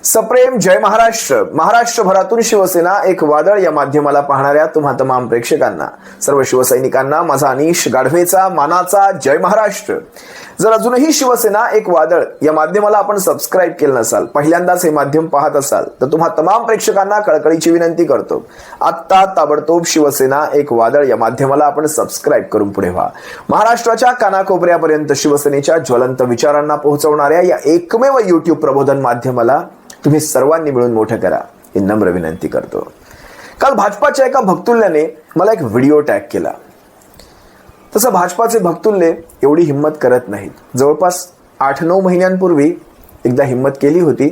सप्रेम जय महाराष्ट्र. महाराष्ट्रभरातून शिवसेना एक वादळ या माध्यमाला पाहणाऱ्या तुम्हा तमाम प्रेक्षकांना, सर्व शिवसैनिकांना माझा अनिश गाढवेचा मानाचा जय महाराष्ट्र. जर अजूनही शिवसेना एक वादळ या माध्यमाला आपण सबस्क्राइब केलं नसाल, पहिल्यांदाच हे माध्यम पाहत असाल, तर तुम्हा तमाम प्रेक्षकांना कळकळीची विनंती करतो, आत्ता ताबडतोब शिवसेना एक वादळ या माध्यमाला आपण सबस्क्राइब करून पुढे व्हा. महाराष्ट्राच्या कानाकोपऱ्यापर्यंत शिवसेनेच्या ज्वलंत विचारांना पोहोचवणाऱ्या या एकमेव YouTube प्रबोधन माध्यमाला तुम्ही सर्वांनी मिळून मोठं करा ही नम्र विनंती करतो. काल भाजपाच्या एका भक्तुल्याने मला एक व्हिडिओ टॅग केला. तसं भाजपाचे भक्तुल्ले एवढी हिंमत करत नाहीत. जवळपास 8-9 महिन्यांपूर्वी एकदा हिंमत केली होती,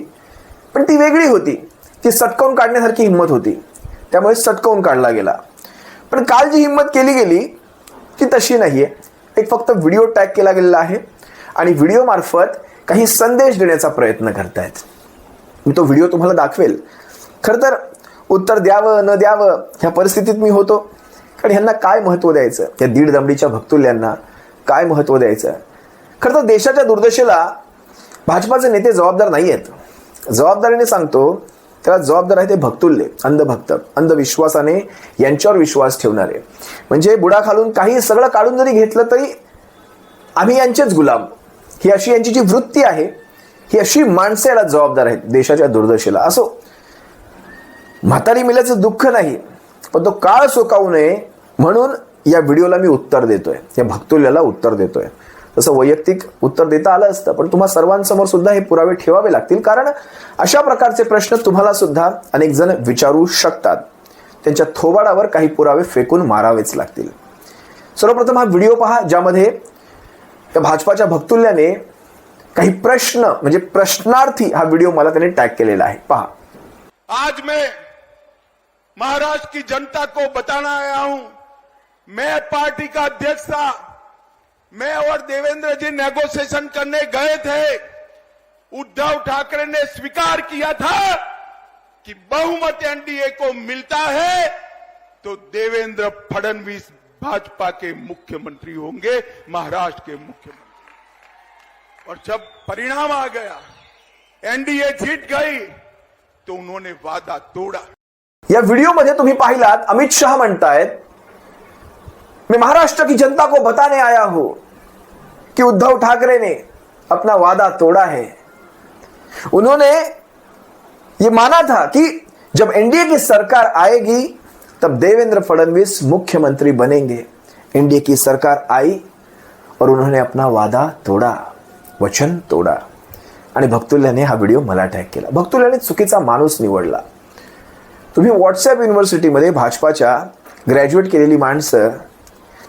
पण ती वेगळी होती. ती सटकावून काढण्यासारखी हिंमत होती, त्यामुळे सटकावून काढला गेला. पण काल जी हिंमत केली गेली ती तशी नाहीये. एक फक्त व्हिडिओ टॅग केला गेलेला आहे आणि व्हिडिओ मार्फत काही संदेश देण्याचा प्रयत्न करतायत. मी तो व्हिडिओ तुम्हाला दाखवेल. खरं तर उत्तर द्यावं न द्यावं ह्या परिस्थितीत मी होतो, कारण ह्यांना काय महत्त्व द्यायचं, या दीड दमडीच्या भक्तुल्यांना काय महत्त्व द्यायचं. खरं तर देशाच्या दुर्दशेला भाजपाचे नेते जबाबदार नाही आहेत. जबाबदारीने सांगतो, त्याला जबाबदार आहे ते भक्तुल्ले, अंधभक्त, अंधविश्वासाने यांच्यावर विश्वास ठेवणारे. म्हणजे बुडा खालून काही सगळं काढून जरी घेतलं तरी आम्ही यांचेच गुलाम, ही अशी यांची जी वृत्ती आहे, ही अशी माणसे याला जबाबदार आहेत देशाच्या दुर्दशेला. असो, म्हातारी मेल्याचं दुःख नाही, पण तो काळ सोकावू नये म्हणून या व्हिडिओला मी उत्तर देतोय, या भक्तुल्याला उत्तर देतोय. तसं वैयक्तिक उत्तर देता आलं असतं, पण तुम्हा सर्वांसमोर सुद्धा हे पुरावे ठेवावे लागतील, कारण अशा प्रकारचे प्रश्न तुम्हाला सुद्धा अनेक जण विचारू शकतात. त्यांच्या थोबाडावर काही पुरावे फेकून मारावेच लागतील. सर्वप्रथम हा व्हिडिओ पहा, ज्यामध्ये त्या भाजपाच्या भक्तुल्याने काही प्रश्न, म्हणजे प्रश्नार्थी हा व्हिडिओ मला त्याने टॅग केलेला आहे. पहा. आज मैं महाराष्ट्र की जनता को बताना आया हूं, मैं पार्टी का अध्यक्ष था, मैं और देवेंद्र जी नेगोशिएशन करने गए थे. उद्धव ठाकरे ने स्वीकार किया था कि बहुमत एनडीए को मिलता है तो देवेंद्र फडणवीस भाजपा के मुख्यमंत्री होंगे, महाराष्ट्र के मुख्यमंत्री. और जब परिणाम आ गया, एनडीए जीत गई, तो उन्होंने वादा तोड़ा. या व्हिडिओ मध्ये तुम्ही पाहिलात, अमित शाह म्हणतायत, मैं महाराष्ट्र की जनता को बताने आया हूं कि उद्धव ठाकरे ने अपना वादा तोड़ा है. उन्होंने ये माना था कि जब एनडीए की सरकार आएगी तब देवेंद्र फडणवीस मुख्यमंत्री बनेंगे. एनडीए की सरकार आई और उन्होंने अपना वादा तोड़ा, वचन तोड़ा. आणि भक्तुल्याने हा व्हिडिओ मला टॅग केला. भक्तुल्याने चुकीचा माणूस निवडला. तुम्ही व्हॉट्सअप युनिव्हर्सिटीमध्ये भाजपाच्या ग्रॅज्युएट केलेली माणसं,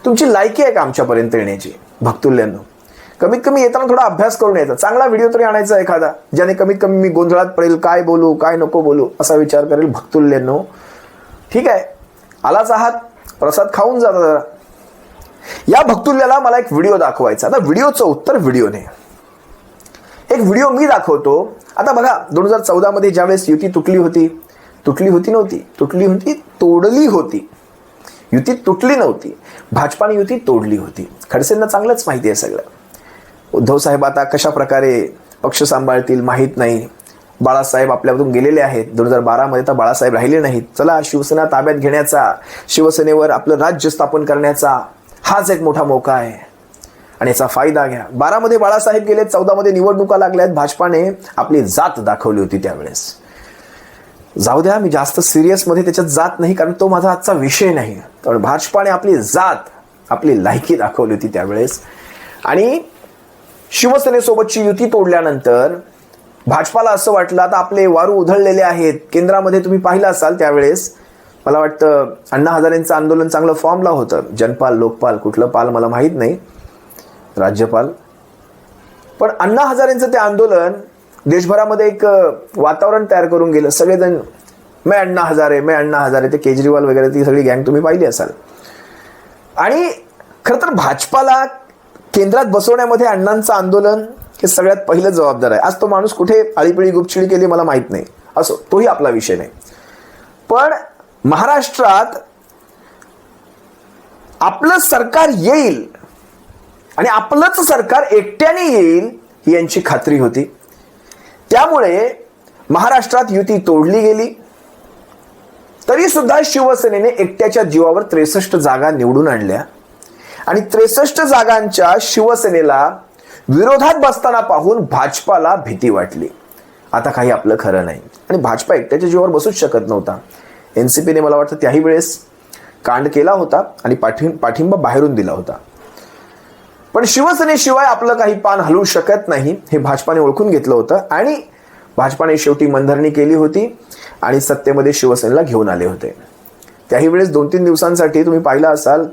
तुमची लायकी आहे का आमच्यापर्यंत येण्याची? भक्तुल्यांनो, कमीत कमी येताना थोडा अभ्यास करून यायचा. चांगला व्हिडिओ तरी आणायचा एखादा, ज्याने कमीत कमी मी गोंधळात पडेल, काय बोलू काय नको बोलू असा विचार करेल. भक्तुल्यांनो, ठीक आहे, आलाच आहात, प्रसाद खाऊन जाता जरा. या भक्तुल्याला मला एक व्हिडिओ दाखवायचा. आता व्हिडिओचं उत्तर व्हिडिओने. एक व्हिडिओ मी दाखवतो. आता बघा, 2014 मध्ये ज्यावेळेस युती तुटली होती नव्हती, तोडली होती. युती तुटली नव्हती, भाजपाने युती तोडली होती. खडसेंना चांगलंच माहिती आहे सगळं. उद्धव साहेब आता कशा प्रकारे पक्ष सांभाळतील माहीत नाही. बाळासाहेब आपल्यामधून गेलेले आहेत. 2012 मध्ये तर बाळासाहेब राहिले नाहीत. चला, शिवसेना ताब्यात घेण्याचा, शिवसेनेवर आपलं राज्य स्थापन करण्याचा हाच एक मोठा मौका आहे आणि याचा फायदा घ्या. 12 मध्ये बाळासाहेब गेले, 14 मध्ये निवडणुका लागल्यात. भाजपाने आपली जात दाखवली होती त्यावेळेस. जाऊ द्या, मी जास्त सिरियस मध्ये त्याच्यात जात नाही, कारण तो माझा आजचा विषय नाही. पण भाजपाने आपली जात, आपली लायकी दाखवली होती त्यावेळेस. आणि शिवसेनेसोबतची युती तोडल्यानंतर भाजपाला असं वाटलं, आता आपले वारू उधळलेले आहेत. केंद्रामध्ये तुम्ही पाहिलं असाल त्यावेळेस, मला वाटतं अण्णा हजारेंचं आंदोलन चांगलं फॉर्मला होतं. जनपाल, लोकपाल, कुठलं पाल मला माहीत नाही, राज्यपाल. पण अण्णा हजारेंचं ते आंदोलन देशभरामध्ये एक वातावरण तयार करून गेलं. सगळेजण मैं अण्णा हजारे, ते केजरीवाल वगैरे ती सगळी गँग तुम्ही पाहिली असाल. आणि खरं तर भाजपाला केंद्रात बसवण्यामध्ये अण्णांचं आंदोलन हे सगळ्यात पहिलं जबाबदार आहे. आज तो माणूस कुठे आळीपिळी गुपचिडी केली मला माहीत नाही. असो, तोही आपला विषय नाही. पण महाराष्ट्रात आपलं सरकार येईल आणि आपलंच सरकार एकट्याने येईल ही यांची खात्री होती. त्यामुळे महाराष्ट्रात युती तोडली गेली, तरी सुद्धा शिवसेनेने एकट्याच्या जीवावर 63 जागा निवडून आणल्या आणि 63 जागांच्या शिवसेनेला विरोधात बसताना पाहून भाजपाला भीती वाटली. आता काही आपलं खरं नाही आणि भाजपा एकट्याच्या जीवावर बसूच शकत नव्हता. एनसीपीने मला वाटतं त्याही वेळेस कांड केला होता आणि पाठिंबा बाहेरून दिला होता. पण शिवसेनेशिवाय आपलं काही पान हलवू शकत नाही हे भाजपाने ओळखून घेतलं होतं आणि भाजपाने शेवटी मनधरणी केली होती आणि सत्तेमध्ये शिवसेनेला घेऊन आले होते. त्याही वेळेस 2-3 दिवसांसाठी तुम्ही पाहिलं असाल,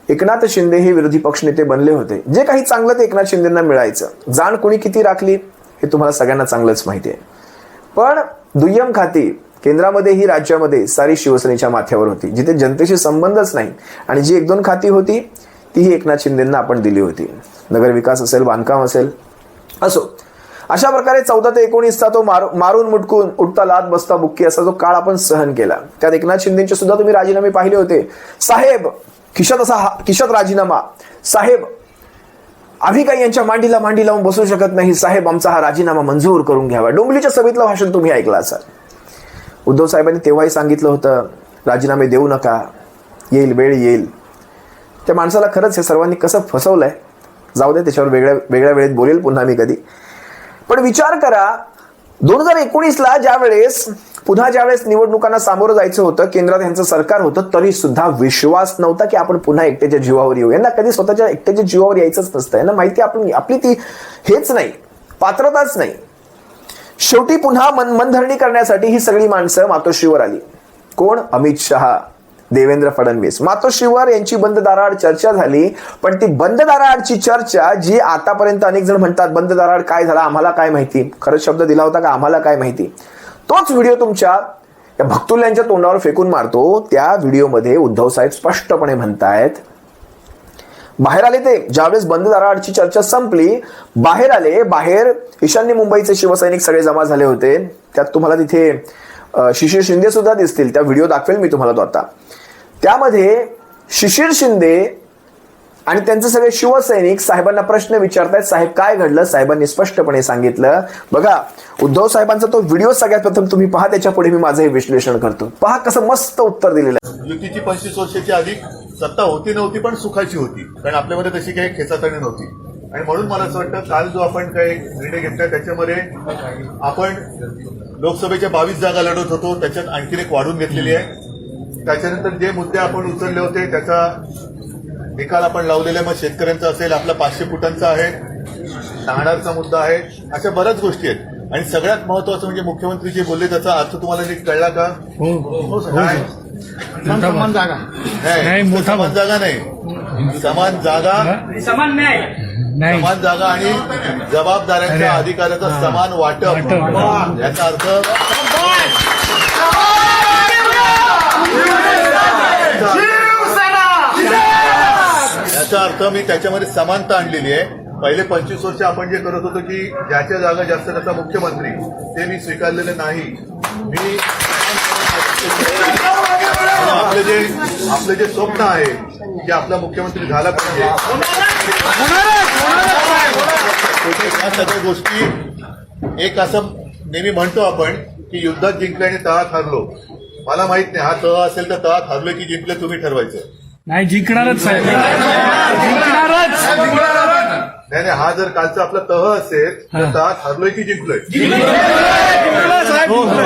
एकनाथ शिंदे हे विरोधी पक्षनेते बनले होते. जे काही चांगलं ते एकनाथ शिंदेंना मिळायचं. जाण कोणी किती राखली हे तुम्हाला सगळ्यांना चांगलंच माहिती आहे. पण दुय्यम खाती केंद्रामध्येही राज्यामध्ये सारी शिवसेनेच्या माथ्यावर होती, जिथे जनतेशी संबंधच नाही आणि जी 1-2 खाती होती तीही एकनाथ शिंदेंना आपण दिली होती. नगरविकास असेल, बांधकाम असेल, असो. अशा प्रकारे 14 ते 19चा तो मारून मुटकून उठता लात बसता बुक्की असा जो काळ आपण सहन केला. त्यात एकनाथ शिंदेचे सुद्धा तुम्ही राजीनामे पाहिले होते. साहेब खिशात राजीनामा, साहेब आम्ही काही यांच्या मांडीला मांडी लावून बसू शकत नाही, साहेब आमचा हा राजीनामा मंजूर करून घ्यावा. डोंबिवलीच्या सभेतलं भाषण तुम्ही ऐकलं असाल. उद्धव साहेबांनी तेव्हाही सांगितलं होतं राजीनामे देऊ नका, येईल वेळ येईल. त्या माणसाला खरंच हे सर्वांनी कसं फसवलंय. जाऊ दे, त्याच्यावर वेगळ्या वेळेत बोलेल पुन्हा मी कधी. पण विचार करा, 2019ला ज्यावेळेस निवडणुकांना सामोरं जायचं होतं, केंद्रात यांचं सरकार होतं, तरी सुद्धा विश्वास नव्हता की आपण पुन्हा एकट्याच्या जीवावर येऊ. यांना कधी स्वतःच्या एकट्याच्या जीवावर यायचंच नसतं. यांना माहिती आपली ती हेच नाही, पात्रताच नाही. शेवटी पुन्हा मनधरणी करण्यासाठी ही सगळी माणसं मातोश्रीवर आली. कोण? अमित शहा, देवेंद्र फडणवीस. मातोश्रीवर यांची बंद दाराआड चर्चा झाली. पण ती बंद दाराआडची चर्चा, जी आतापर्यंत अनेक जण म्हणतात बंद दाराआड काय झाला आम्हाला काय माहिती, खरंच शब्द दिला होता का आम्हाला काय माहिती, तोच व्हिडिओ तुमच्या या भक्तुल्यांच्या तोंडावर फेकून मारतो. त्या व्हिडिओमध्ये उद्धव साहेब स्पष्टपणे म्हणतायत, बाहेर आले ते ज्यावेळेस बंद दाराआडची चर्चा संपली, बाहेर ईशान्य मुंबईचे शिवसैनिक सगळे जमा झाले होते. त्यात तुम्हाला तिथे शिशिर शिंदे सुद्धा दिसतील. त्या व्हिडिओ दाखवेल मी तुम्हाला तो आता. त्यामध्ये शिशिर शिंदे आणि त्यांचे सगळे शिवसैनिक साहेबांना प्रश्न विचारतायत, साहेब काय घडलं. साहेबांनी स्पष्टपणे सांगितलं. बघा, उद्धव साहेबांचा तो व्हिडिओ सगळ्यात प्रथम तुम्ही पहा, त्याच्या पुढे मी माझं हे विश्लेषण करतो. पहा कसं मस्त उत्तर दिलेलं आहे. युतीची 25 वर्षाची अधिक सत्ता होती नव्हती, पण सुखाची होती, कारण आपल्यामध्ये तशी काही खेचाताणी नव्हती. आणि म्हणून मला असं वाटतं, काल जो आपण काही निर्णय घेतला त्याच्यामध्ये आपण लोकसभेच्या 22 जागा लढवत होतो, त्याच्यात आणखीन एक वाढून घेतलेली आहे. त्याच्यानंतर जे मुद्दे आपण उचलले होते त्याचा निकाल आपण लावलेला आहे. मग शेतकऱ्यांचा असेल, आपला 500 फुटांचा आहे, नाणारचा मुद्दा आहे, अशा बऱ्याच गोष्टी आहेत. आणि सगळ्यात महत्वाचं म्हणजे मुख्यमंत्री जे बोलले त्याचा अर्थ तुम्हाला नीट कळला का? समान जागा नाही, समान जागा नाही, समान जागा, समान जागा आणि जबाबदाऱ्यांच्या अधिकाराचं समान वाटप. याचा अर्थ मी त्याच्यामध्ये समानता आणलेली आहे. पहिले 25 वर्ष आपण जे करत होतो की ज्याच्या जागा जास्त त्याचा मुख्यमंत्री, ते मी स्वीकारलेलं नाही. मी आपलं जे स्वप्न आहे की आपला मुख्यमंत्री झाला पाहिजे, या सगळ्या गोष्टी एक असं नेहमी म्हणतो आपण की युद्धात जिंकले आणि तळात हरलो. मला माहित नाही हा तळ असेल तर तळात हरलो की जिंकले तुम्ही ठरवायचं. नाही, जिंकणारच साहेब, जिंकणारच. नाही, हा जर कालचा आपला तह असेल तर तळात हरलोय की जिंकलोय.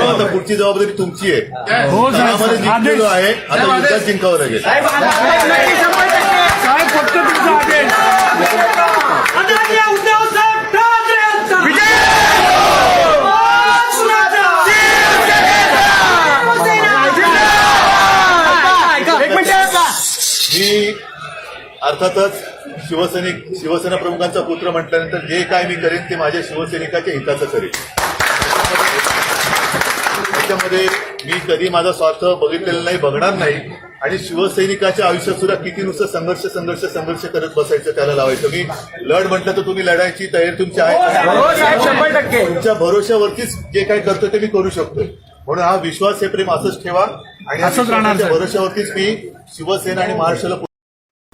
आता पुढची जबाबदारी तुमची आहे. तळामध्ये जिंकलेलो आहे, आता युद्धात जिंकावं लागेल. साहेब फक्त तुमचा आदेश. मी अर्थातच शिवसेना प्रमुखांचा पुत्र म्हटल्यानंतर जे काय मी करेन ते माझ्या शिवसैनिकाच्या हिताचं करेन. त्याच्यामध्ये मी कधी माझा स्वार्थ बघितलेला नाही, बघणार नाही. आणि शिवसैनिकाच्या आयुष्यात सुद्धा किती नुसतं संघर्ष करत बसायचं, त्याला लावायचं. मी लढ म्हटलं तर तुम्ही लढायची तयारी तुमची आहे. तुमच्या भरोश्यावरतीच जे काय करतो ते मी करू शकतोय. म्हणून हा विश्वास हे प्रेम असंच ठेवा आणि भरोश्यावरतीच मी शिवसेना आणि महाराष्ट्राला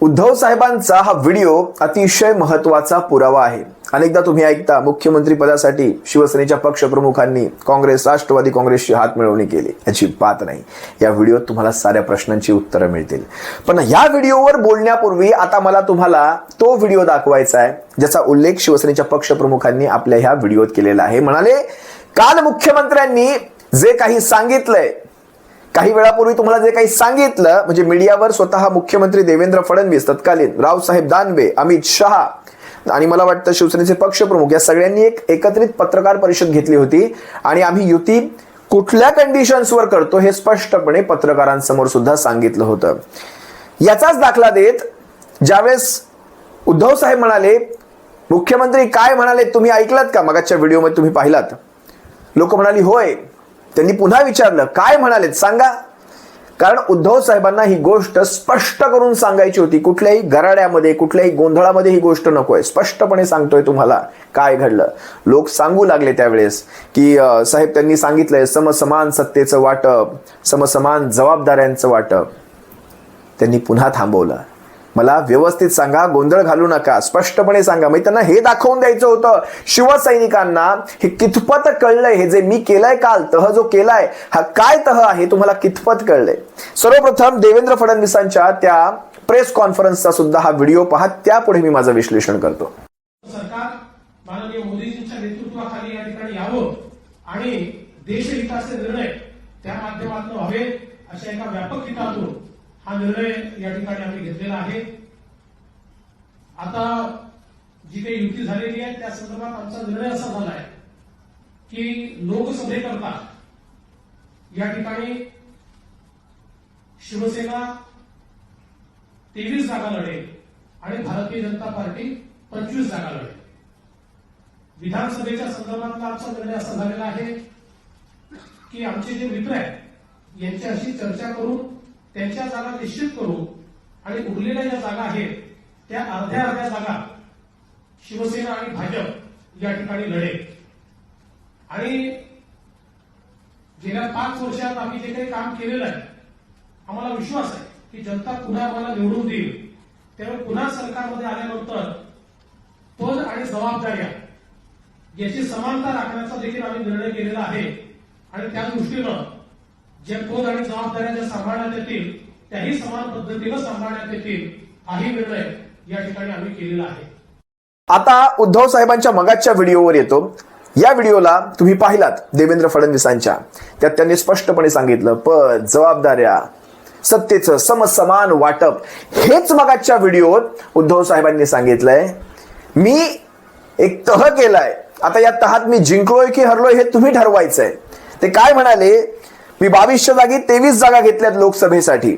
उद्धव साहेबांचा हा व्हिडिओ अतिशय महत्वाचा पुरावा आहे. अनेकदा तुम्ही ऐकता मुख्यमंत्री पदासाठी शिवसेनेच्या पक्षप्रमुखांनी काँग्रेस, राष्ट्रवादी काँग्रेसची हात मिळवणी केली. याची बात नाही. या व्हिडिओत तुम्हाला साऱ्या प्रश्नांची उत्तरं मिळतील. पण या व्हिडिओवर बोलण्यापूर्वी आता मला तुम्हाला तो व्हिडिओ दाखवायचा आहे ज्याचा उल्लेख शिवसेनेच्या पक्षप्रमुखांनी आपल्या ह्या व्हिडिओत केलेला आहे. म्हणाले, काल मुख्यमंत्र्यांनी जे काही सांगितलंय, काही वेळापूर्वी तुम्हाला जे काही सांगितलं, म्हणजे मीडियावर स्वतः मुख्यमंत्री देवेंद्र फडणवीस, तत्कालीन रावसाहेब दानवे, अमित शहा आणि मला वाटतं शिवसेनेचे पक्षप्रमुख या सगळ्यांनी एक एकत्रित पत्रकार परिषद घेतली होती आणि आम्ही युती कुठल्या कंडिशन्सवर करतो हे स्पष्टपणे पत्रकारांसमोर सुद्धा सांगितलं होतं. याचाच दाखला देत ज्यावेळेस उद्धव साहेब म्हणाले, मुख्यमंत्री काय म्हणाले तुम्ही ऐकलात का? मगाच्या व्हिडिओमध्ये तुम्ही पाहिलात. लोक म्हणाली होय. त्यांनी पुन्हा विचारलं, काय म्हणालेत सांगा. कारण उद्धव साहेबांना ही गोष्ट स्पष्ट करून सांगायची होती. कुठल्याही गराड्यामध्ये, कुठल्याही गोंधळामध्ये ही गोष्ट नकोय. स्पष्टपणे सांगतोय तुम्हाला काय घडलं. लोक सांगू लागले त्यावेळेस की साहेब त्यांनी सांगितलंय समसमान सत्तेचं वाटप, समसमान जबाबदाऱ्यांचं वाटप. त्यांनी पुन्हा थांबवलं. मला व्यवस्थित सांगा, गोंधळ घालू नका, स्पष्टपणे सांगा. मी त्यांना हे दाखवून द्यायचं होतं शिवसैनिकांना हे कितपत कळलंय. हे जे मी केलंय काल, तह जो केलाय हा काय तह आहे तुम्हाला कितपत कळलंय. सर्वप्रथम देवेंद्र फडणवीसांच्या त्या प्रेस कॉन्फरन्सचा सुद्धा हा व्हिडिओ पहा, त्यापुढे मी माझं विश्लेषण करतो. सरकार माननीय मोदीजींच्या नेतृत्वाखाली या ठिकाणी यावं आणि देशहिताचे निर्णय त्या माध्यमातून व्हावे अशा एका व्यापक हितातून हा निर्णय या ठिकाणी आम्ही घेतलेला आहे. आता जी काही युती झालेली आहे त्या संदर्भात आमचा निर्णय असा झाला आहे की लोकसभेकरता या ठिकाणी शिवसेना 23 जागा लढेल आणि भारतीय जनता पार्टी 25 जागा लढेल. विधानसभेच्या संदर्भातला आमचा निर्णय असा झालेला आहे की आमचे जे मित्र आहेत यांच्याशी चर्चा करून त्यांच्या जागा निश्चित करू आणि उरलेल्या ज्या जागा आहेत त्या अर्ध्या जागा शिवसेना आणि भाजप या ठिकाणी लढेल. आणि गेल्या 5 वर्षात आम्ही जे काही काम केलेलं आहे, आम्हाला विश्वास आहे की जनता पुन्हा आम्हाला निवडून देईल. त्यामुळे पुन्हा सरकारमध्ये आल्यानंतर पद आणि जबाबदाऱ्या याची समानता राखण्याचा देखील आम्ही निर्णय केलेला आहे. आणि त्या दृष्टीनं जे पद आणि जबाबदाऱ्या ज्या सांभाळण्यात येतील त्याही समान पद्धतीनं सांभाळण्यात येतील हाही निर्णय या ठिकाणी आम्ही केलेला आहे. आता उद्धव साहेबांच्या मगाच्या व्हिडिओवर येतो. या व्हिडिओला तुम्ही पाहिलात देवेंद्र फडणवीसांच्या, त्यात त्यांनी स्पष्टपणे सांगितलं पद, जबाबदाऱ्या, सत्तेचं समसमान वाटप. हेच मगाच्या व्हिडिओत उद्धव साहेबांनी सांगितलंय. मी एक तह केलाय, आता या तहात मी जिंकलोय की हरलोय हे तुम्ही ठरवायचंय. ते काय म्हणाले, मी 2200 जागी 23 जागा घेतल्यात लोकसभेसाठी.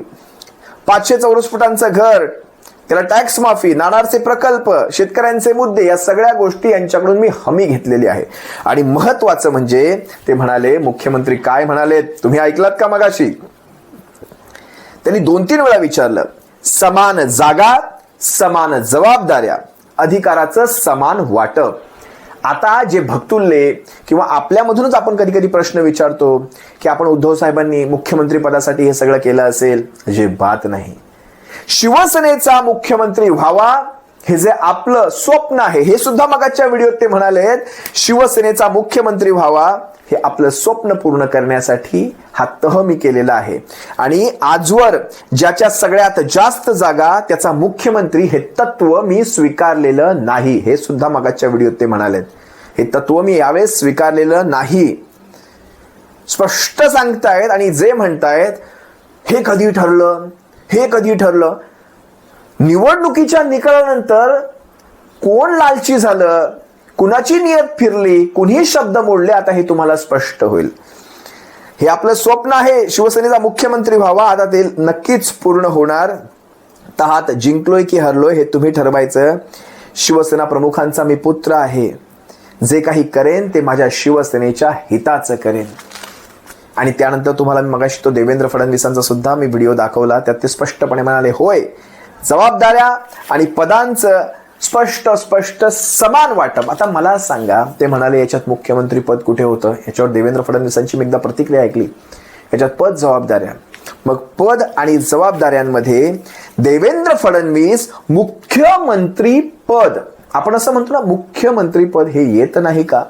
500 चौरस फुटांचं घर, त्याला टॅक्स माफी, नाणारचे प्रकल्प, शेतकऱ्यांचे मुद्दे, या सगळ्या गोष्टी यांच्याकडून मी हमी घेतलेली आहे. आणि महत्वाचं म्हणजे ते म्हणाले, मुख्यमंत्री काय म्हणाले तुम्ही ऐकलात का मगाशी? त्यांनी 2-3 वेळा विचारलं, समान जागा, समान जबाबदाऱ्या, अधिकाराचं समान वाटप. आता जे भक्तुल्ले किंवा आपल्यामधूनच आपण कधी कधी प्रश्न विचारतो की आपण उद्धव साहेबांनी मुख्यमंत्री पदासाठी हे सगळं केलं असेल, जे बात नाही. शिवसेनेचा मुख्यमंत्री व्हावा हे जे आपलं स्वप्न आहे, हे सुद्धा मगाच्या व्हिडिओत ते म्हणाले, शिवसेनेचा मुख्यमंत्री व्हावा हे आपलं स्वप्न पूर्ण करण्यासाठी हा तह मी केलेला आहे. आणि आजवर ज्याच्या सगळ्यात जास्त जागा त्याचा मुख्यमंत्री हे तत्व मी स्वीकारलेलं नाही. हे सुद्धा मगाच्या व्हिडिओत ते म्हणालेत, हे तत्व मी यावेळेस स्वीकारलेलं नाही. स्पष्ट सांगतायत. आणि जे म्हणतायत हे कधी ठरलं, हे कधी ठरलं, निवडणुकीच्या निकालानंतर कोण लालची झालं, कुणाची नियत फिरली, कुणी शब्द मोडले, आता हे तुम्हाला स्पष्ट होईल. हे आपलं स्वप्न आहे शिवसेनेचा मुख्यमंत्री व्हावा, आता ते नक्कीच पूर्ण होणार. तहात जिंकलोय की हरलोय हे तुम्ही ठरवायचं. शिवसेना प्रमुखांचा मी पुत्र आहे, जे काही करेन ते माझ्या शिवसेनेच्या हिताचं करेन. आणि त्यानंतर तुम्हाला मी मगाशी तो देवेंद्र फडणवीसांचा सुद्धा मी व्हिडिओ दाखवला, त्यात ते स्पष्टपणे म्हणाले होय, जबाबदाऱ्या आणि पदांचं स्पष्ट समान वाटप. आता मला सांगा, ते म्हणाले याच्यात मुख्यमंत्री पद कुठे होतं? याच्यावर देवेंद्र फडणवीसांची मी एकदा प्रतिक्रिया ऐकली, याच्यात पद, जबाबदाऱ्या मग पद आणि जबाबदाऱ्यांमध्ये देवेंद्र फडणवीस मुख्यमंत्री पद, आपण असं म्हणतो ना मुख्यमंत्री पद, हे येत नाही का?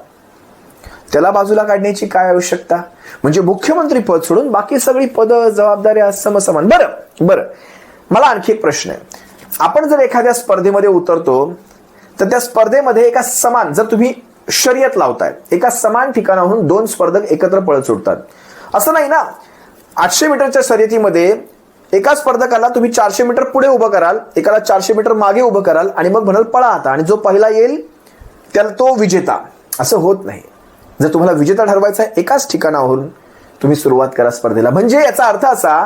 त्याला बाजूला काढण्याची काय आवश्यकता? म्हणजे मुख्यमंत्री पद सोडून बाकी सगळी पद जबाबदाऱ्या समसमान. बरं मला आणखी एक प्रश्न आहे. आपण जर एखाद्या स्पर्धेमध्ये उतरतो तर त्या स्पर्धेमध्ये एका समान, जर तुम्ही शर्यत लावताय, एका समान ठिकाणाहून दोन स्पर्धक एकत्र पळत सुटतात, असं नाही ना. 800 मीटरच्या शर्यतीमध्ये एका स्पर्धकाला तुम्ही 400 मीटर पुढे उभं कराल, एकाला 400 मीटर मागे उभं कराल आणि मग म्हणाल पळा आता, आणि जो पहिला येईल त्याला तो विजेता. असं होत नाही. जर तुम्हाला विजेता ठरवायचा आहे, एकाच ठिकाणावरून तुम्ही सुरुवात करा स्पर्धेला. म्हणजे याचा अर्थ असा,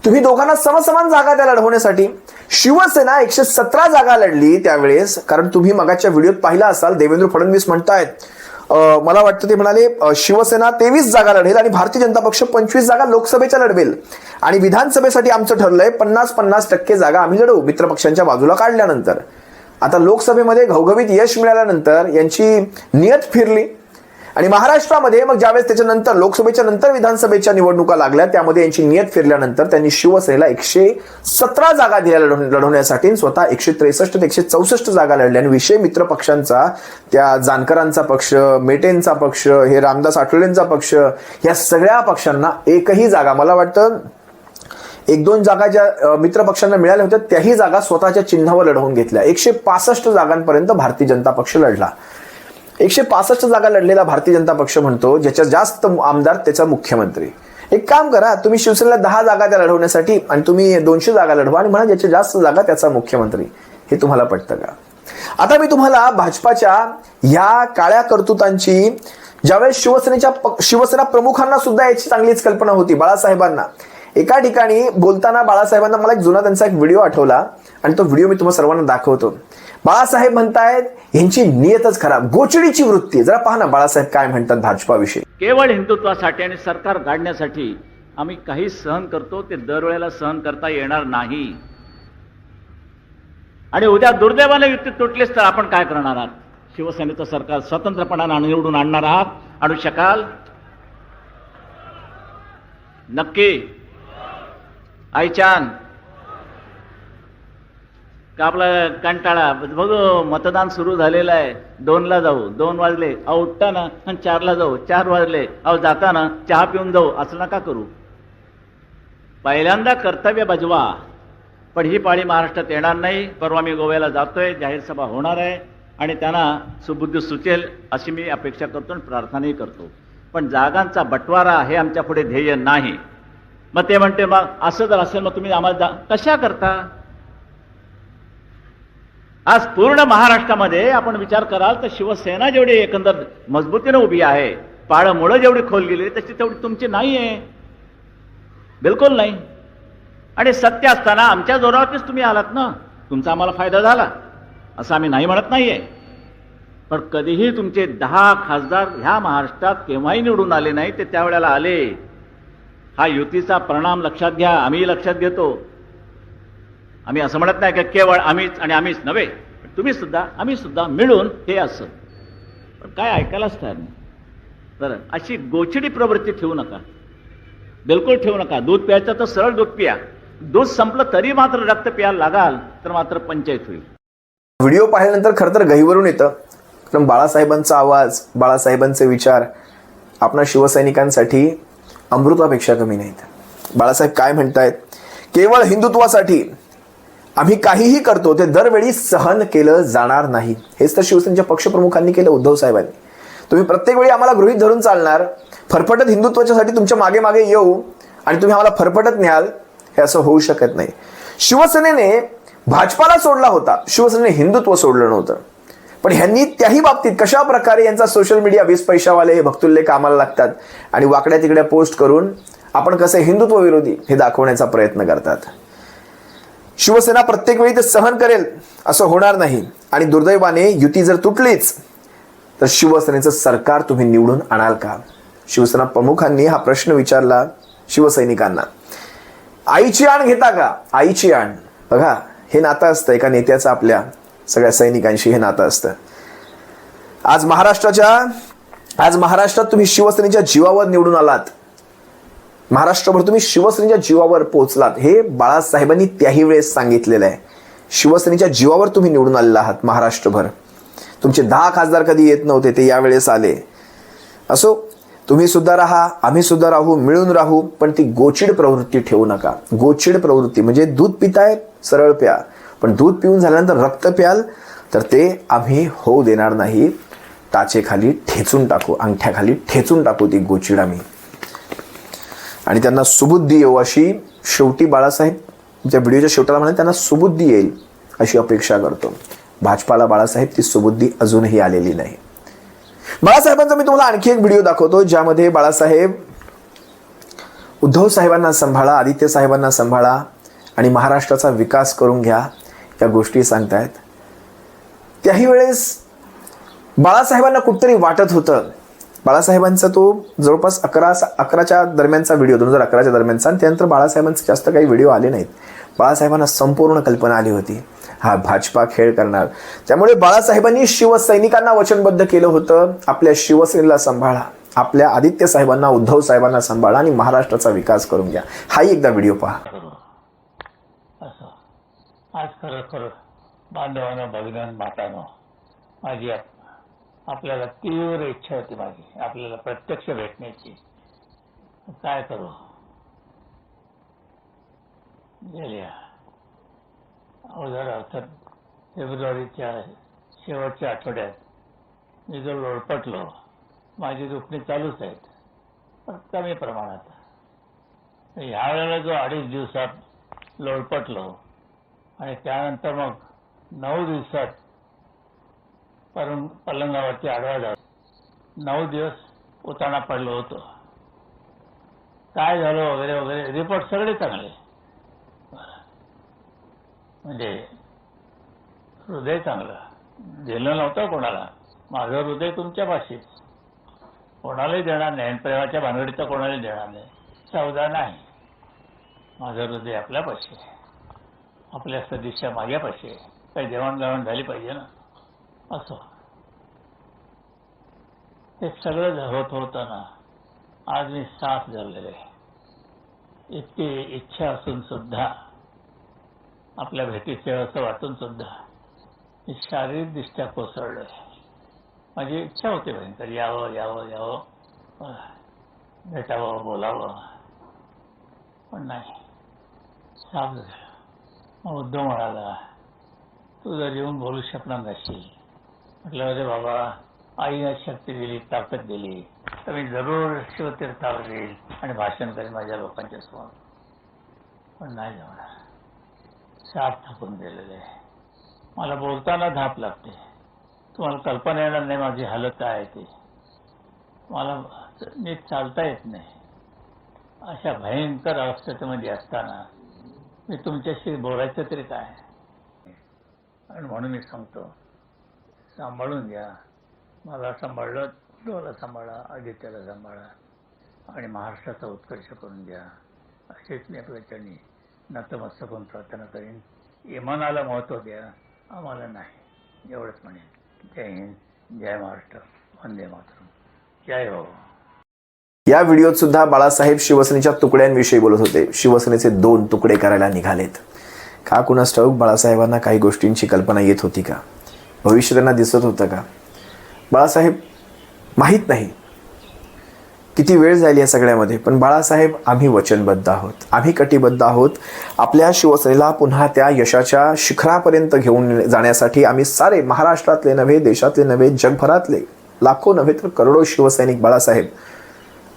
तुम्ही दोघांना समसमान जागा द्या लढवण्यासाठी. शिवसेना 117 जागा लढली त्यावेळेस, कारण तुम्ही मगाच्या व्हिडिओत पाहिला असाल, देवेंद्र फडणवीस म्हणतायत, मला वाटतं ते म्हणाले शिवसेना 23 जागा लढेल आणि भारतीय जनता पक्ष 25 जागा लोकसभेच्या लढवेल, आणि विधानसभेसाठी आमचं ठरलंय 50-50% जागा आम्ही लढवू मित्रपक्षांच्या बाजूला काढल्यानंतर. आता लोकसभेमध्ये घवघवीत यश मिळाल्यानंतर यांची नियत फिरली, आणि महाराष्ट्रामध्ये मग ज्यावेळेस त्याच्यानंतर लोकसभेच्या नंतर विधानसभेच्या निवडणुका लागल्या, त्यामध्ये यांची नियत फिरल्यानंतर त्यांनी शिवसेनेला 117 जागा दिल्या लढवण्यासाठी, स्वतः 163 ते 164 जागा लढल्या. आणि विषय मित्र पक्षांचा, त्या जानकरांचा पक्ष, मेटेंचा पक्ष, हे रामदास आठवलेंचा पक्ष, या सगळ्या पक्षांना एकही जागा, मला वाटतं 1-2 जागा ज्या मित्र पक्षांना मिळाल्या होत्या त्याही जागा स्वतःच्या चिन्हावर लढवून घेतल्या. 165 जागांपर्यंत भारतीय जनता पक्ष लढला. 165 जागा लढलेला भारतीय जनता पक्ष म्हणतो ज्याच्या जास्त आमदार त्याचा मुख्यमंत्री. एक काम करा, तुम्ही शिवसेनेला 10 जागा त्या लढवण्यासाठी, आणि तुम्ही 200 जागा लढवा आणि म्हणा ज्याच्या जास्त जागा त्याचा मुख्यमंत्री. हे तुम्हाला पटतं का? आता मी तुम्हाला भाजपाच्या ह्या काळ्या कर्तुतांची, ज्यावेळेस शिवसेना प्रमुखांना सुद्धा याची चांगलीच कल्पना होती, बाळासाहेबांना. एका ठिकाणी बोलताना बाळासाहेबांना मला एक जुना त्यांचा एक व्हिडिओ आठवला, आणि तो व्हिडिओ मी तुम्हाला सर्वांना दाखवतो. बाळासाहेब म्हणतायत यांची नियतच खराब, गोचडीची वृत्ती. जरा पहा ना बाळासाहेब काय म्हणतात भाजपाविषयी. केवळ हिंदुत्वासाठी आणि सरकार गाडण्यासाठी आम्ही काही सहन करतो, ते दरवेळेला सहन करता येणार नाही. आणि उद्या दुर्दैवाने युती तुटलीच तर आपण काय करणार आहात? शिवसेनेचं सरकार स्वतंत्रपणाने निवडून आणणार आहात? आणू शकाल? नक्की? आईचान का आपला कंटाळा? बघू मतदान सुरू झालेलं आहे, 2ला जाऊ, 2 वाजले, अहो उठताना, आणि 4ला जाऊ, 4 वाजले, अहो जाताना चहा पिऊन जाऊ, असं नका करू. पहिल्यांदा कर्तव्य बजवा. पण ही पाळी महाराष्ट्रात येणार नाही. परवा मी गोव्याला जातोय, जाहीर सभा होणार आहे, आणि त्यांना सुबुद्धी सुचेल अशी मी अपेक्षा करतो आणि प्रार्थनाही करतो. पण जागांचा बंटवारा हे आमच्या पुढे ध्येय नाही. मग ते म्हणते मग असं जर असेल मग तुम्ही आम्हाला कशा करता? आज पूर्ण महाराष्ट्रामध्ये आपण विचार कराल तर शिवसेना जेवढी एकंदर मजबूतीने उभी आहे, पाळमुळं जेवढी खोल गेली तशी तेवढी तुमची नाही आहे, बिलकुल नाही. आणि सत्य असताना आमच्या जोरावरतीच तुम्ही आलात ना, तुमचा आम्हाला फायदा झाला असं आम्ही नाही म्हणत नाहीये. पण कधीही तुमचे 10 खासदार ह्या महाराष्ट्रात केव्हाही निवडून आले नाही, ते त्यावेळेला आले. हा युतीचा परिणाम लक्षात घ्या, आम्ही लक्षात घेतो. आम्ही असं म्हणत नाही की केवळ आम्हीच आणि आम्हीच नव्हे, तुम्ही सुद्धा आम्ही सुद्धा मिळून हे असं. पण काय ऐकायलाच तयार नाही. तर अशी गोचिडी प्रवृत्ती ठेवू नका, बिलकुल ठेवू नका. दूध प्यायचं तर सरळ दूध पिया. दूध संपलं तरी मात्र रक्त प्यायला लागाल तर मात्र पंचायत होईल. व्हिडिओ पाहिल्यानंतर खरं तर गहिवरून येतं, कारण बाळासाहेबांचा आवाज, बाळासाहेबांचे विचार आपणा शिवसैनिकांसाठी अमृतापेक्षा कमी नाहीत. बाळासाहेब काय म्हणतायत? केवळ हिंदुत्वासाठी आम्ही काहीही करतो ते दरवेळी सहन केलं जाणार नाही. हेच तर शिवसेनेच्या पक्षप्रमुखांनी केलं, उद्धव साहेबांनी. तुम्ही प्रत्येक वेळी आम्हाला गृहीत धरून चालणार, फरफटत हिंदुत्वाच्यासाठी तुमच्या मागे मागे येऊ आणि तुम्ही आम्हाला फरफटत न्याल, हे असं होऊ शकत नाही. शिवसेनेने भाजपाला सोडला होता, शिवसेनेने हिंदुत्व सोडलं नव्हतं. पण ह्यांनी त्याही बाबतीत कशा प्रकारे यांचा सोशल मीडिया 20 पैशावाले हे भक्तुल्ले कामाला लागतात आणि वाकड्या तिकड्या पोस्ट करून आपण कसं हिंदुत्व विरोधी हे दाखवण्याचा प्रयत्न करतात. शिवसेना प्रत्येक वेळी ते सहन करेल असं होणार नाही. आणि दुर्दैवाने युती जर तुटलीच तर शिवसेनेचं सरकार तुम्ही निवडून आणाल का? शिवसेना प्रमुखांनी हा प्रश्न विचारला शिवसैनिकांना. आईची आण घेता का? आईची आण. बघा, हे नातं असतं एका नेत्याचं आपल्या सगळ्या सैनिकांशी, हे नातं असतं. आज महाराष्ट्रात तुम्ही शिवसेनेच्या जीवावर निवडून आलात. महाराष्ट्रभर तुम्ही शिवसेनेच्या जीवावर पोहोचलात, हे बाळासाहेबांनी त्याही वेळेस सांगितलेलं आहे. शिवसेनेच्या जीवावर तुम्ही निवडून आलेला आहात महाराष्ट्रभर. तुमचे 10 खासदार कधी येत नव्हते, ते यावेळेस आले. असो, तुम्ही सुद्धा राहा, आम्ही सुद्धा राहू, मिळून राहू, पण ती गोचिड प्रवृत्ती ठेवू नका. गोचिड प्रवृत्ती म्हणजे दूध पिताय सरळ प्या, पण दूध पिऊन झाल्यानंतर रक्त प्याल तर ते आम्ही होऊ देणार नाही. टाचेखाली ठेचून टाकू, अंगठ्याखाली ठेचून टाकू ती गोचिड आम्ही. आणि त्यांना सुबुद्धी येऊ अशी शेवटी बाळासाहेब त्या व्हिडिओच्या शेवटाला म्हणे त्यांना सुबुद्धी येईल अशी अपेक्षा करतो. भाजपाला बाळासाहेब ती सुबुद्धी अजूनही आलेली नाही. बाळासाहेबांचा मी तुम्हाला आणखी एक व्हिडिओ दाखवतो, ज्यामध्ये बाळासाहेब उद्धव साहेबांना सांभाळा, आदित्य साहेबांना सांभाळा आणि महाराष्ट्राचा विकास करून घ्या या गोष्टी सांगतायत. त्याही वेळेस बाळासाहेबांना कुठतरी वाटत होतं. बाळासाहेबांचा तो जवळपास 11च्या दरम्यानचा व्हिडिओ, 2011च्या दरम्यानचा, आणि त्यानंतर बाळासाहेबांचे जास्त काही व्हिडिओ आले नाहीत. बाळासाहेबांना संपूर्ण कल्पना आली होती हा भाजपा खेळ करणार. त्यामुळे बाळासाहेबांनी शिवसैनिकांना वचनबद्ध केलं होतं, आपल्या शिवसेनेला सांभाळा, आपल्या आदित्य साहेबांना, उद्धव साहेबांना सांभाळा आणि महाराष्ट्राचा विकास करून घ्या. हाही एकदा व्हिडिओ पहा. असं आज खरं बांधवांना, भगिनींना, मातांनो, माझी आपल्याला तीव्र इच्छा होती माझी आपल्याला प्रत्यक्ष भेटण्याची. काय करू, गेल्या अवघड अर्थात फेब्रुवारीच्या शेवटच्या आठवड्यात मी जो लोळपटलो, माझी दुखणी चालूच आहेत पण कमी प्रमाणात. ह्यावेळेला जो 2.5 दिवसात लोळपटलो आणि त्यानंतर मग 9 दिवसात पलंगावरती आडवा जाऊ 9 दिवस उताना पडलो होतो. काय झालं वगैरे वगैरे रिपोर्ट सगळे चांगले. म्हणजे हृदय चांगलं दिलं नव्हतं कोणाला. माझं हृदय तुमच्या पाशीच, कोणालाही देणार नाही. प्रेमाच्या भानगडीचं कोणालाही देणार नाही. सौदा नाही. माझं हृदय आपल्यापाशी, आपल्या सदिच्छा माझ्यापाशी. काही देवाणघेवाण झाली पाहिजे ना. असं हे सगळं होत होताना आज मी साफ झालेले. इतकी इच्छा असून सुद्धा, आपल्या भेटीचे असं वाटून सुद्धा मी शारीरिकदृष्ट्या कोसळलोय. माझी इच्छा होती भयंकर, यावं भेटावं, बोलावं, पण नाही. साफ झालं. मग उद्धव म्हणाला, तू जर येऊन बोलू शकणार नशील. म्हटलं, अरे बाबा, आईने शक्ती दिली, ताकद दिली तर मी जरूर शिवतीर्थावर येईल आणि भाषण करेन माझ्या लोकांच्या समोर. पण नाही जमणार. साफ थकून गेलेले. मला बोलताना धाप लागते. तुम्हाला कल्पना येणार नाही माझी हालत काय आहे ती. मला नीट चालता येत नाही. अशा भयंकर अवस्थेमध्ये असताना मी तुमच्याशी बोलायचं तरी काय. आणि म्हणून मी सांगतो, सांभाळून घ्या. मला सांभाळलं, उद्धवला सांभाळा, आदित्यला सांभाळा आणि महाराष्ट्राचा उत्कर्ष करून घ्या. असेच मी आपल्या चरणी नतमस्तक होऊन प्रार्थना करीन. इमानाला महत्त्व द्या, आम्हाला नाही. एवढंच म्हणेन. जय हिंद, जय महाराष्ट्र, वंदे मातरम, जय हो. या व्हिडिओत सुद्धा बाळासाहेब शिवसेनेच्या तुकड्यांविषयी बोलत होते. शिवसेनेचे 2 तुकडे करायला निघालेत. का कुणास ठाऊक बाळासाहेबांना काही गोष्टींची कल्पना येत होती का, भविष्य त्यांना दिसत होतं का. बाळासाहेब माहीत नाही किती वेळ जाईल या सगळ्यामध्ये, पण बाळासाहेब, आम्ही वचनबद्ध आहोत, आम्ही कटिबद्ध आहोत. आपल्या शिवसेनेला पुन्हा त्या यशाच्या शिखरापर्यंत घेऊन जाण्यासाठी आम्ही सारे महाराष्ट्रातले नव्हे, देशातले नव्हे, जगभरातले लाखो नव्हे तर करोडो शिवसैनिक बाळासाहेब,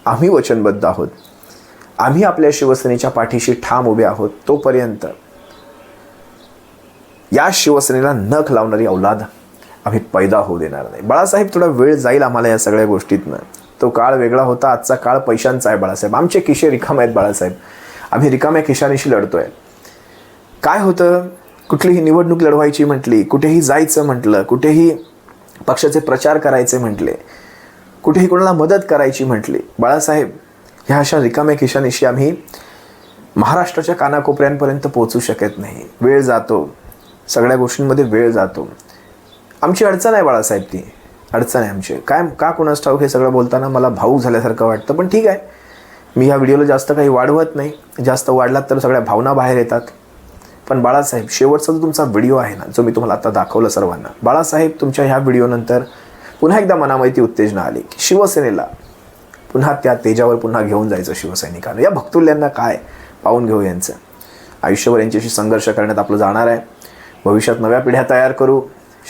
आम्ही वचनबद्ध आहोत. आम्ही आपल्या शिवसेनेच्या पाठीशी ठाम उभे आहोत. तोपर्यंत या शिवसेनेला नख लावणारी औलाद आम्ही पैदा होऊ देणार नाही. बाळासाहेब, थोडा वेळ जाईल आम्हाला या सगळ्या गोष्टीतनं. तो काळ वेगळा होता, आजचा काळ पैशांचा आहे बाळासाहेब. आमचे खिशे रिकामे आहेत बाळासाहेब. आम्ही रिकाम्या खिशानीशी लढतोय. काय होतं, कुठलीही निवडणूक लढवायची म्हटली, कुठेही जायचं म्हटलं, कुठेही पक्षाचे प्रचार करायचे म्हटले, कुठेही कोणाला मदत करायची म्हटली, बाळासाहेब, ह्या अशा रिकाम्या खिशानीशी आम्ही महाराष्ट्राच्या कानाकोपऱ्यांपर्यंत पोहोचू शकत नाही. वेळ जातो, सगळ्या गोष्टींमध्ये वेळ जातो. आमची अडचण आहे बाळासाहेब, ती अडचण आहे आमची. काय का कुणास ठाऊक हे सगळं बोलताना मला भावूक झाल्यासारखं वाटतं, पण ठीक आहे. मी ह्या व्हिडिओला जास्त काही वाढवत नाही, जास्त वाढलात तर सगळ्या भावना बाहेर येतात. पण बाळासाहेब, शेवटचा जो तुमचा व्हिडिओ आहे ना, जो मी तुम्हाला आता दाखवला सर्वांना, बाळासाहेब तुमच्या ह्या व्हिडिओनंतर पुन्हा एकदा मनामध्ये ती उत्तेजना आली की शिवसेनेला पुन्हा त्या तेजावर पुन्हा घेऊन जायचं शिवसैनिकांना. या भक्तुल्यांना काय पाहून घेऊ, यांचं आयुष्यभर यांच्याशी संघर्ष करण्यात आपलं जाणार आहे. भविष्यात नव्या पिढ्या तयार करू.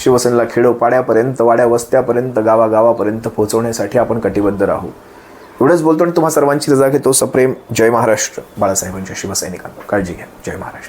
शिवसेनेला खेडोपाड्यापर्यंत, वाड्या वस्त्यापर्यंत, गावागावापर्यंत पोहोचवण्यासाठी आपण कटिबद्ध राहू. एवढंच बोलतो आणि तुम्हा सर्वांची रजा घेतो. सप्रेम जय महाराष्ट्र. बाळासाहेबांच्या शिवसैनिकांना काळजी घ्या. जय महाराष्ट्र.